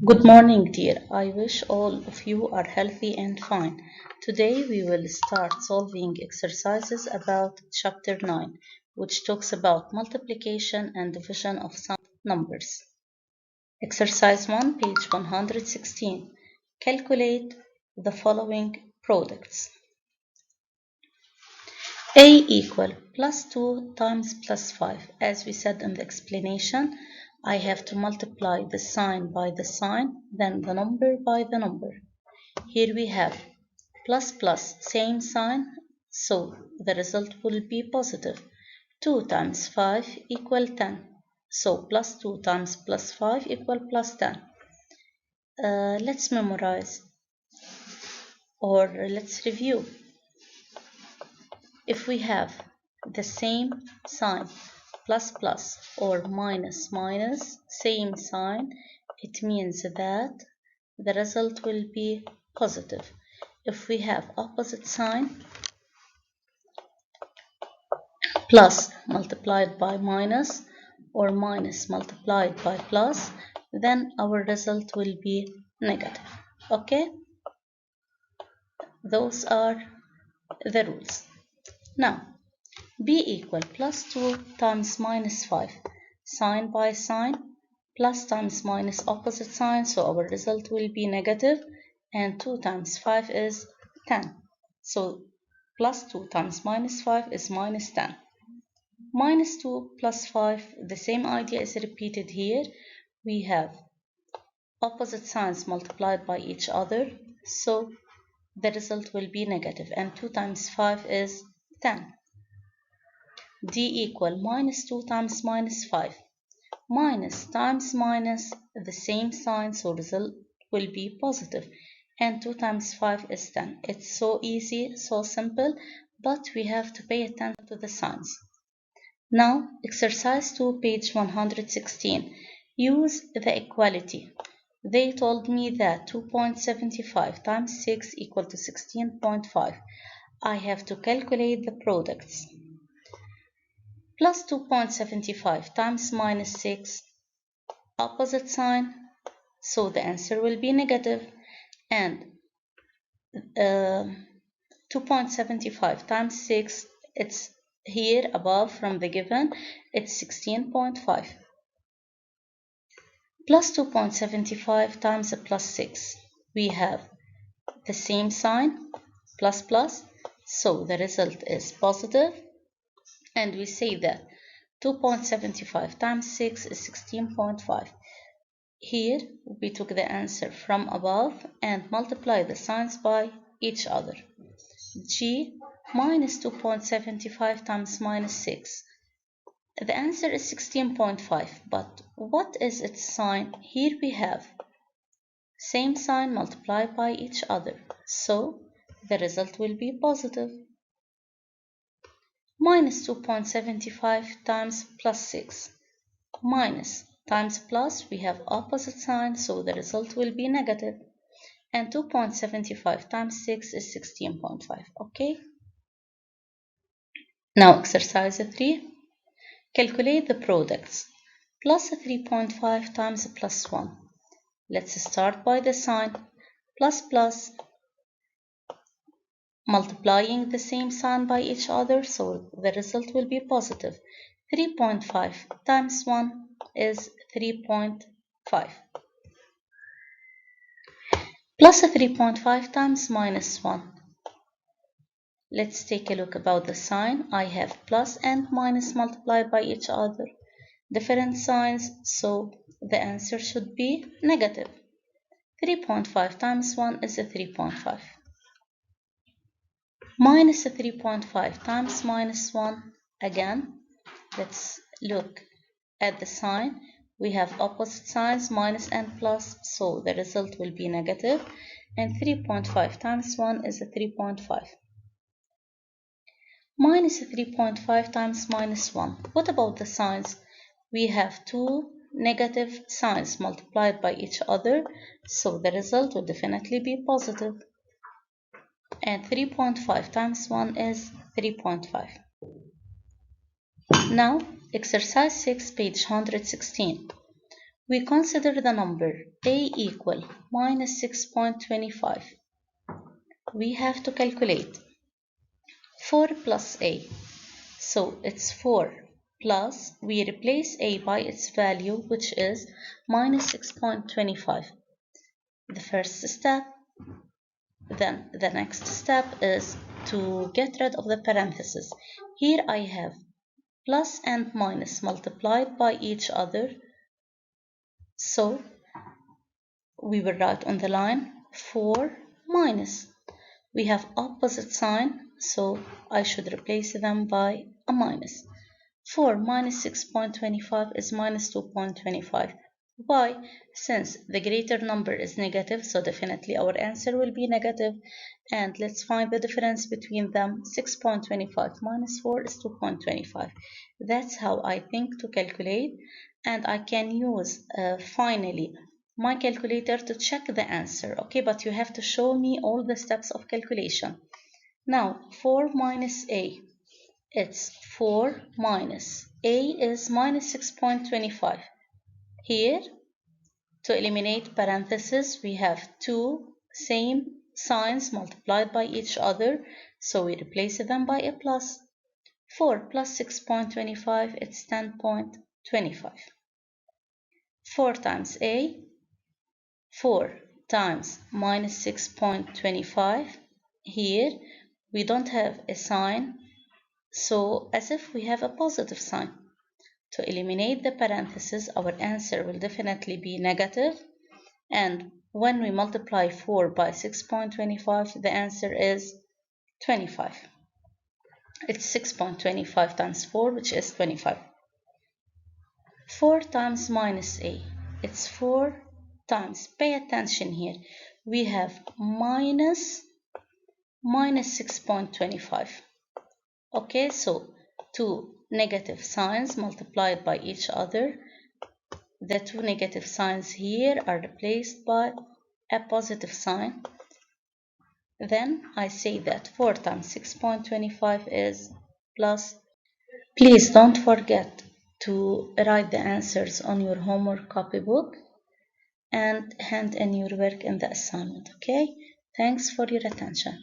Good morning, dear. I wish all of you are healthy and fine. Today we will start solving exercises about chapter 9, which talks about multiplication and division of some numbers. Exercise 1, page 116. Calculate the following products. A equal plus 2 times plus 5. As we said in the explanation, I have to multiply the sign by the sign, then the number by the number. Here we have plus plus, same sign, so the result will be positive. 2 times 5 equal 10. So plus 2 times plus 5 equal plus 10. Let's memorize or let's review. If we have the same sign, plus plus or minus minus, same sign, it means that the result will be positive. If we have opposite sign, plus multiplied by minus or minus multiplied by plus, then our result will be negative. Okay? Those are the rules. Now, B equal plus 2 times minus 5. Sign by sign, plus times minus opposite sign, so our result will be negative, and 2 times 5 is 10. So plus 2 times minus 5 is minus 10. Minus 2 plus 5, the same idea is repeated here. We have opposite signs multiplied by each other, so the result will be negative, and 2 times 5 is 10. D equal minus 2 times minus 5. Minus times minus, the same sign, so result will be positive. And 2 times 5 is 10. It's so easy, so simple, but we have to pay attention to the signs. Now, exercise 2, page 116. Use the equality. They told me that 2.75 times 6 equal to 16.5. I have to calculate the products. Plus 2.75 times minus 6, opposite sign, so the answer will be negative, and 2.75 times 6, it's here above from the given, it's 16.5. Plus 2.75 times plus 6, we have the same sign, plus plus, so the result is positive. And we say that 2.75 times 6 is 16.5. Here we took the answer from above and multiply the signs by each other. G minus 2.75 times minus 6. The answer is 16.5, but what is its sign? Here we have same sign multiplied by each other, so the result will be positive. Minus 2.75 times plus 6. Minus times plus, we have opposite sign, so the result will be negative. And 2.75 times 6 is 16.5. Okay? Now exercise 3. Calculate the products. Plus 3.5 times plus 1. Let's start by the sign. Plus plus, multiplying the same sign by each other, so the result will be positive. 3.5 times 1 is 3.5. Plus 3.5 times minus 1. Let's take a look about the sign. I have plus and minus multiplied by each other. Different signs, so the answer should be negative. 3.5 times 1 is a 3.5. Minus 3.5 times minus 1. Again, let's look at the sign. We have opposite signs, minus and plus, so the result will be negative. And 3.5 times 1 is a 3.5. Minus 3.5 times minus 1. What about the signs? We have two negative signs multiplied by each other, so the result will definitely be positive. And 3.5 times 1 is 3.5. Now, exercise 6, page 116. We consider the number a equal minus 6.25. We have to calculate 4 plus a. So it's 4 plus, we replace a by its value, which is minus 6.25. The first step. Then the next step is to get rid of the parentheses. Here I have plus and minus multiplied by each other. So we will write on the line 4 minus. We have opposite sign, so I should replace them by a minus. 4 minus 6.25 is minus 2.25. Why? Since the greater number is negative, so definitely our answer will be negative. And let's find the difference between them. 6.25 minus 4 is 2.25. That's how I think to calculate. And I can use finally my calculator to check the answer. Okay, but you have to show me all the steps of calculation. Now, 4 minus a. It's 4 minus a is minus 6.25. Here, to eliminate parentheses, we have two same signs multiplied by each other, so we replace them by a plus. 4 plus 6.25, it's 10.25. 4 times a, 4 times minus 6.25. Here, we don't have a sign, so as if we have a positive sign. To eliminate the parentheses, our answer will definitely be negative. And when we multiply 4 by 6.25, the answer is 25. It's 6.25 times 4, which is 25. 4 times minus a. It's 4 times. Pay attention here. We have minus 6.25. Okay, so two negative signs multiplied by each other. The two negative signs here are replaced by a positive sign. Then I say that 4 times 6.25 is plus. Please don't forget to write the answers on your homework copybook and hand in your work in the assignment, okay? Thanks for your attention.